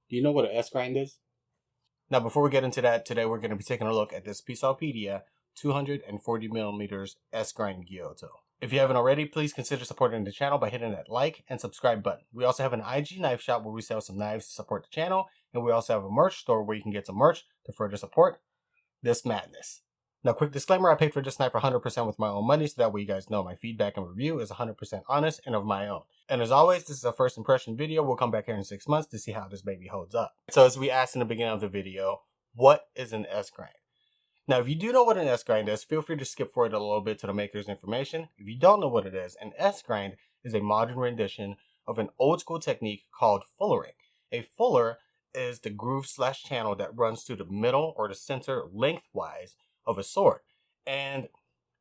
Do you know what an S-Grind is? Now, before we get into that, today we're going to be taking a look at this Pisau Pedia 240mm S-Grind Gyuto. If you haven't already, please consider supporting the channel by hitting that like and subscribe button. We also have an IG knife shop where we sell some knives to support the channel, and we also have a merch store where you can get some merch to further support this madness. Now, quick disclaimer, I paid for this knife 100% with my own money, so that way you guys know my feedback and review is 100% honest and of my own. And as always, this is a first impression video. We'll come back here in 6 months to see how this baby holds up. So as we asked in the beginning of the video, what is an S-Grind? Now, if you do know what an S-Grind is, feel free to skip forward a little bit to the maker's information. If you don't know what it is, an S-Grind is a modern rendition of an old school technique called fullering. A fuller is the groove/channel that runs through the middle or the center lengthwise of a sword. And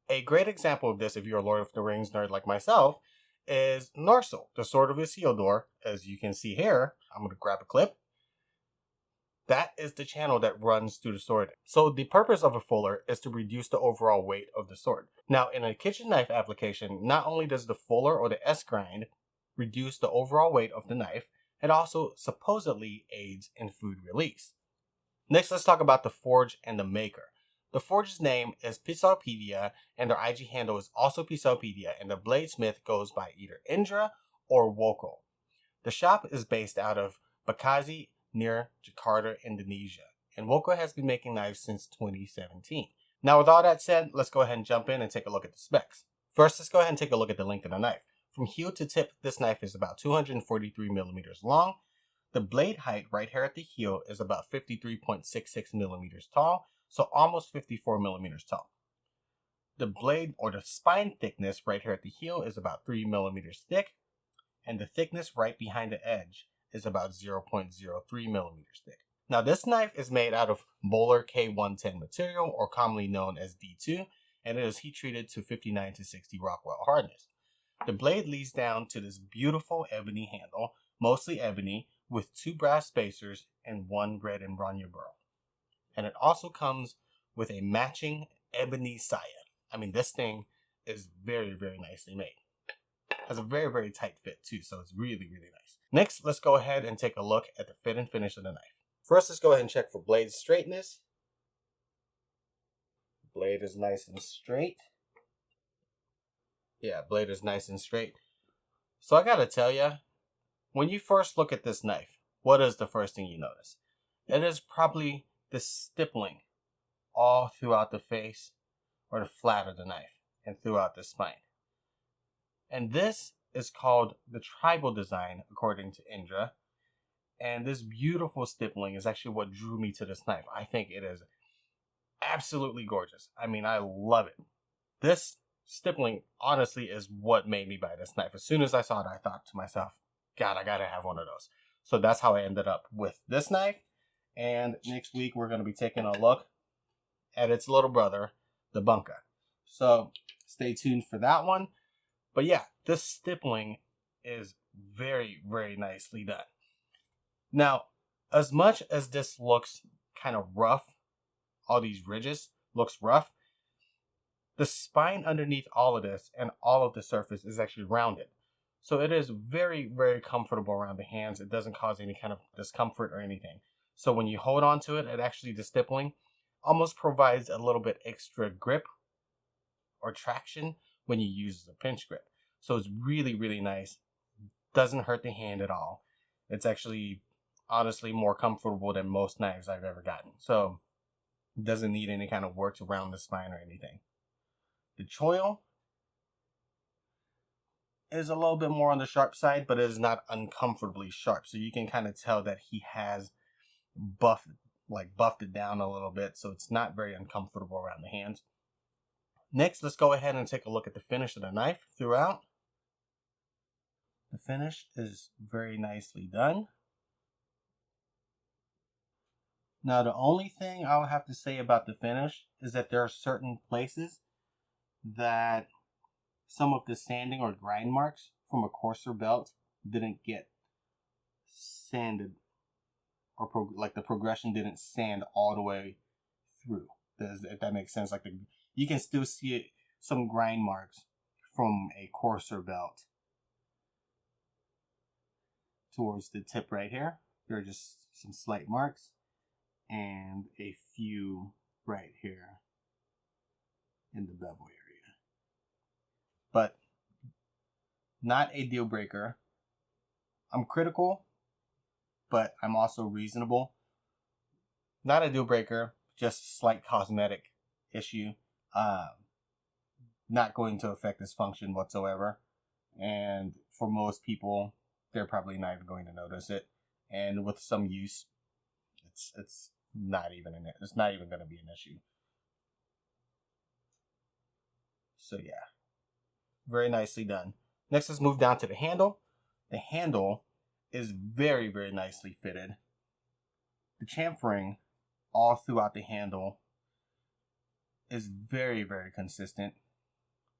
a great example of this, if you're a Lord of the Rings nerd like myself, is Narsil, the sword of Isildur. As you can see here, I'm going to grab a clip. That is the channel that runs through the sword. So the purpose of a fuller is to reduce the overall weight of the sword. Now, in a kitchen knife application, not only does the fuller or the S-Grind reduce the overall weight of the knife, it also supposedly aids in food release. Next, let's talk about the forge and the maker. The forge's name is Pisau Pedia, and their IG handle is also Pisau Pedia, and the bladesmith goes by either Indra or Woko. The shop is based out of Bekasi near Jakarta, Indonesia, and Woko has been making knives since 2017. Now, with all that said, let's go ahead and jump in and take a look at the specs. First, let's go ahead and take a look at the length of the knife. From heel to tip, this knife is about 243mm long. The blade height right here at the heel is about 53.66mm tall, so almost 54mm tall. The blade or the spine thickness right here at the heel is about 3mm thick, and the thickness right behind the edge is about 0.03mm thick. Now, this knife is made out of Böhler K110 material, or commonly known as D2, and it is heat treated to 59 to 60 Rockwell hardness. The blade leads down to this beautiful ebony handle, mostly ebony, with 2 brass spacers and 1 red embronio burl. And it also comes with a matching ebony saya. I mean, this thing is very, very nicely made. Has a very, very tight fit too, so it's really, really nice. Next, let's go ahead and take a look at the fit and finish of the knife. First, let's go ahead and check for blade straightness. Blade is nice and straight. Yeah, blade is nice and straight. So I gotta tell you, when you first look at this knife, what is the first thing you notice? It is probably the stippling all throughout the face or the flat of the knife and throughout the spine. And this is called the tribal design, according to Indra. And this beautiful stippling is actually what drew me to this knife. I think it is absolutely gorgeous. I mean, I love it. This stippling, honestly, is what made me buy this knife. As soon as I saw it, I thought to myself, God, I gotta have one of those. So that's how I ended up with this knife. And next week, we're going to be taking a look at its little brother, the Bunka. So stay tuned for that one. But yeah, this stippling is very, very nicely done. Now, as much as this looks kind of rough, all these ridges looks rough, the spine underneath all of this and all of the surface is actually rounded. So it is very, very comfortable around the hands. It doesn't cause any kind of discomfort or anything. So when you hold on to it, it actually, the stippling almost provides a little bit extra grip or traction when you use the pinch grip. So it's really, really nice. Doesn't hurt the hand at all. It's actually, honestly, more comfortable than most knives I've ever gotten. So it doesn't need any kind of work to round the spine or anything. The choil is a little bit more on the sharp side, but it is not uncomfortably sharp. So you can kind of tell that he has buffed it down a little bit, so it's not very uncomfortable around the hands. Next, let's go ahead and take a look at the finish of the knife throughout. The finish is very nicely done. Now, the only thing I would have to say about the finish is that there are certain places that some of the sanding or grind marks from a coarser belt didn't get sanded, or like the progression didn't sand all the way through. If that makes sense, like you can still see some grind marks from a coarser belt towards the tip right here. There are just some slight marks and a few right here in the bevel area. But not a deal breaker. I'm critical, but I'm also reasonable. Not a deal breaker, just a slight cosmetic issue. Not going to affect this function whatsoever. And for most people, they're probably not even going to notice it. And with some use, it's not even going to be an issue. So yeah, very nicely done. Next, let's move down to the handle. The handle is very, very nicely fitted. The chamfering all throughout the handle is very, very consistent.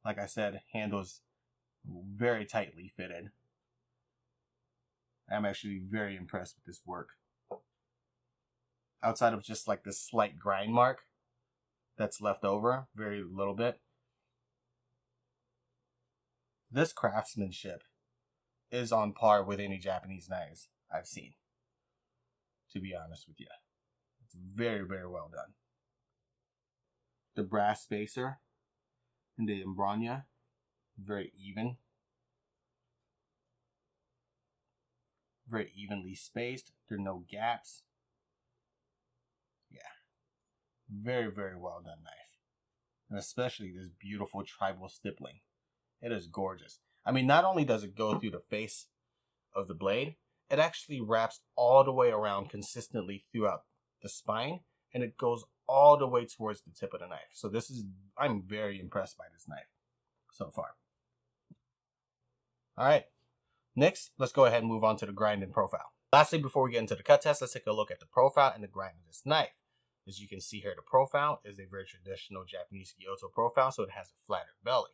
Like I said, handle is very tightly fitted. I'm actually very impressed with this work. Outside of just like this slight grind mark that's left over, very little bit. This craftsmanship is on par with any Japanese knives I've seen, to be honest with you. It's very, very well done. The brass spacer and the embrana, very even. Very evenly spaced. There are no gaps. Yeah. Very, very well done knife. And especially this beautiful tribal stippling. It is gorgeous. I mean, not only does it go through the face of the blade, it actually wraps all the way around consistently throughout the spine, and it goes all the way towards the tip of the knife. So I'm very impressed by this knife so far. All right. Next, let's go ahead and move on to the grind and profile. Lastly, before we get into the cut test, let's take a look at the profile and the grind of this knife. As you can see here, the profile is a very traditional Japanese Gyuto profile, so it has a flatter belly.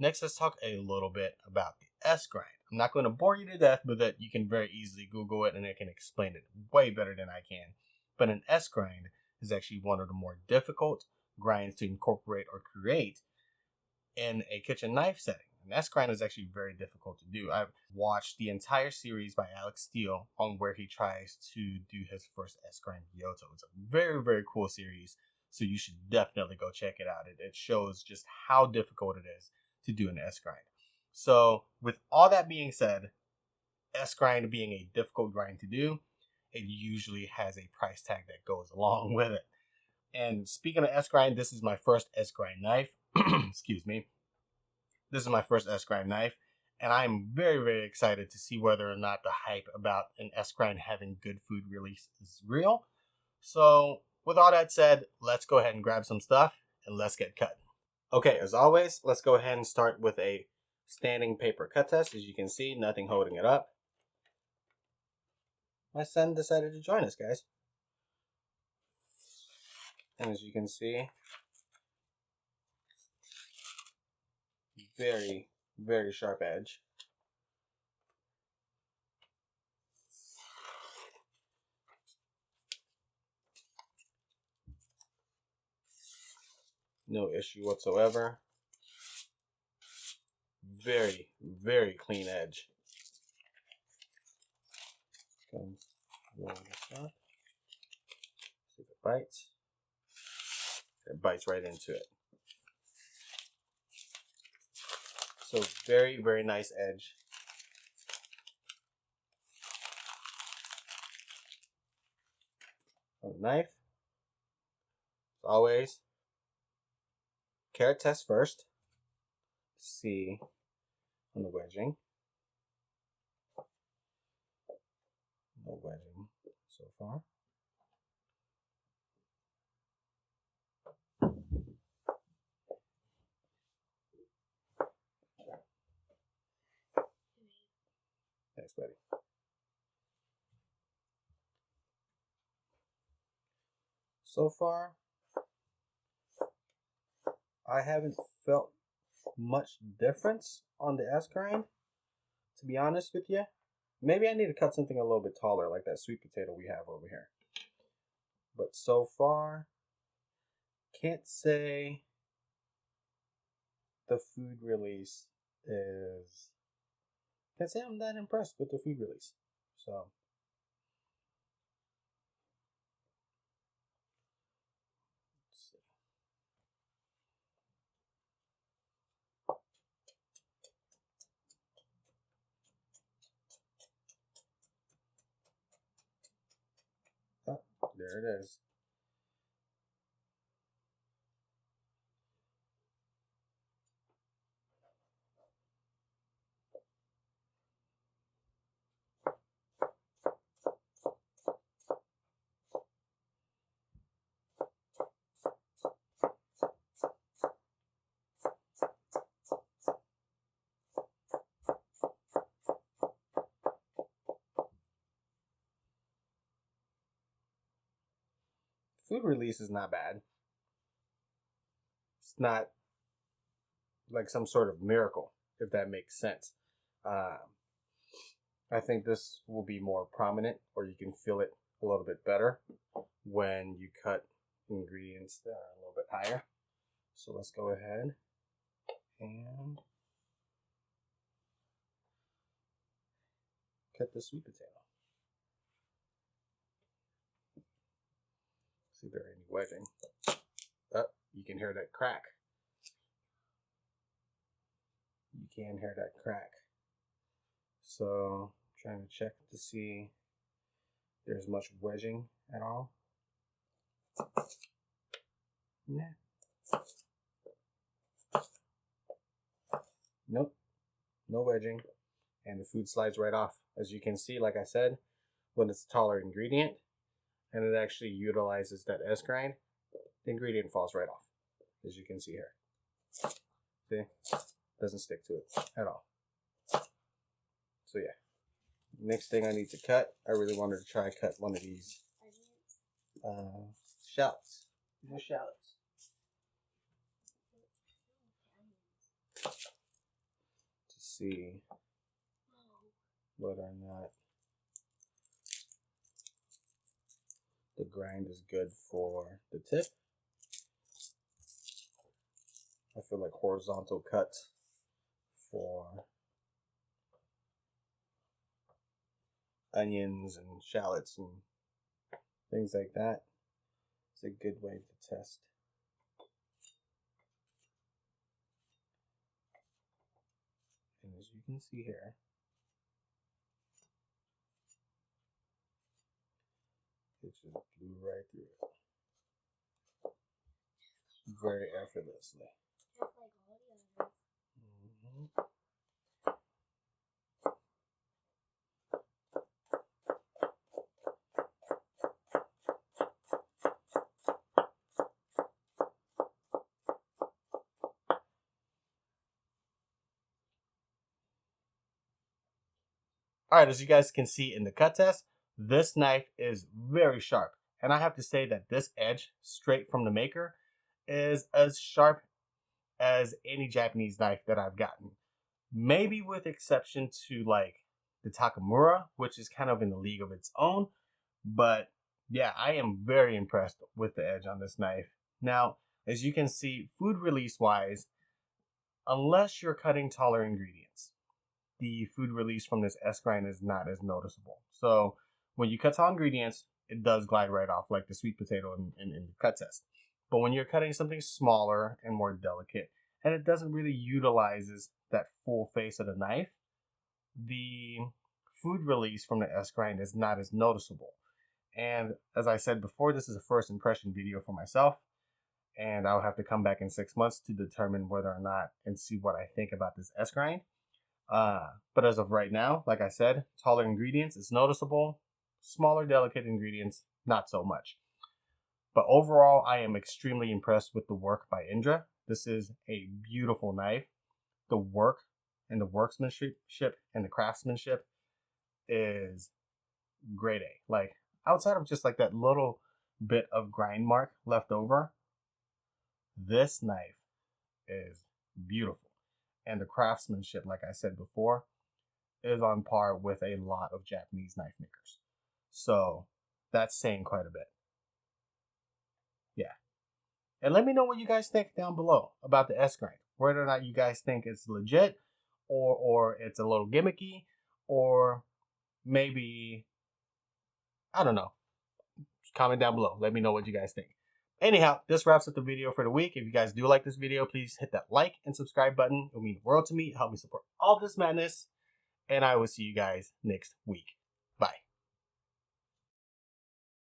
Next, let's talk a little bit about the S-Grind. I'm not going to bore you to death with it. You can very easily Google it and it can explain it way better than I can. But an S-Grind is actually one of the more difficult grinds to incorporate or create in a kitchen knife setting. An S-Grind is actually very difficult to do. I've watched the entire series by Alex Steele on where he tries to do his first S-Grind Gyuto. It's a very, very cool series, so you should definitely go check it out. It shows just how difficult it is to do an S-Grind. So with all that being said, S-Grind being a difficult grind to do, it usually has a price tag that goes along with it. And speaking of S-Grind, this is my first S-Grind knife. Excuse me. This is my first S-Grind knife, and I'm very, very excited to see whether or not the hype about an S-Grind having good food release is real. So with all that said, let's go ahead and grab some stuff and let's get cutting. Okay, as always, let's go ahead and start with a standing paper cut test. As you can see, nothing holding it up. My son decided to join us, guys. And as you can see, very, very sharp edge. No issue whatsoever. Very, very clean edge. Roll this up. See if it bites. It bites right into it. So very, very nice edge. On the knife, as always, carrot test first. See on the wedging. No wedging so far. Thanks, buddy. So far, I haven't felt much difference on the S-Grind, to be honest with you. Maybe I need to cut something a little bit taller, like that sweet potato we have over here. But so far, can't say the food release is... Can't say I'm that impressed with the food release. So, There it is. Food release is not bad. It's not like some sort of miracle, if that makes sense. I think this will be more prominent, or you can feel it a little bit better when you cut ingredients that are a little bit higher. So let's go ahead and cut the sweet potato. See if there are any wedging. Oh, you can hear that crack. You can hear that crack. So I'm trying to check to see if there's much wedging at all. Nah. Nope, no wedging, and the food slides right off. As you can see, like I said, when it's a taller ingredient and it actually utilizes that S-Grind, the ingredient falls right off, as you can see here. See, doesn't stick to it at all. So yeah, next thing I need to cut, I really wanted to try cut one of these shallots. These are shallots. To see whether or not the grind is good for the tip. I feel like horizontal cuts for onions and shallots and things like that. It's a good way to test. And as you can see here, it just blew right through it. Very effortlessly. All right, as you guys can see in the cut test, this knife is very sharp. And I have to say that this edge, straight from the maker, is as sharp as any Japanese knife that I've gotten. Maybe with exception to like the Takamura, which is kind of in the league of its own. But yeah, I am very impressed with the edge on this knife. Now, as you can see, food release wise, unless you're cutting taller ingredients, the food release from this S-Grind is not as noticeable. So when you cut tall ingredients, it does glide right off like the sweet potato in the cut test. But when you're cutting something smaller and more delicate, and it doesn't really utilizes that full face of the knife, the food release from the S-Grind is not as noticeable. And as I said before, this is a first impression video for myself, and I'll have to come back in 6 months to determine whether or not and see what I think about this S-Grind. But as of right now, like I said, taller ingredients is noticeable, smaller delicate ingredients not so much. But overall, I am extremely impressed with the work by Indra. This is a beautiful knife. The work and the workmanship and the craftsmanship is grade A. Like, outside of just like that little bit of grind mark left over, this knife is beautiful. And the craftsmanship, like I said before, is on par with a lot of Japanese knife makers. So that's saying quite a bit. Yeah. And let me know what you guys think down below about the S-Grind. Whether or not you guys think it's legit, or it's a little gimmicky, or maybe, I don't know. Just comment down below. Let me know what you guys think. Anyhow, this wraps up the video for the week. If you guys do like this video, please hit that like and subscribe button. It will mean the world to me. Help me support all this madness. And I will see you guys next week.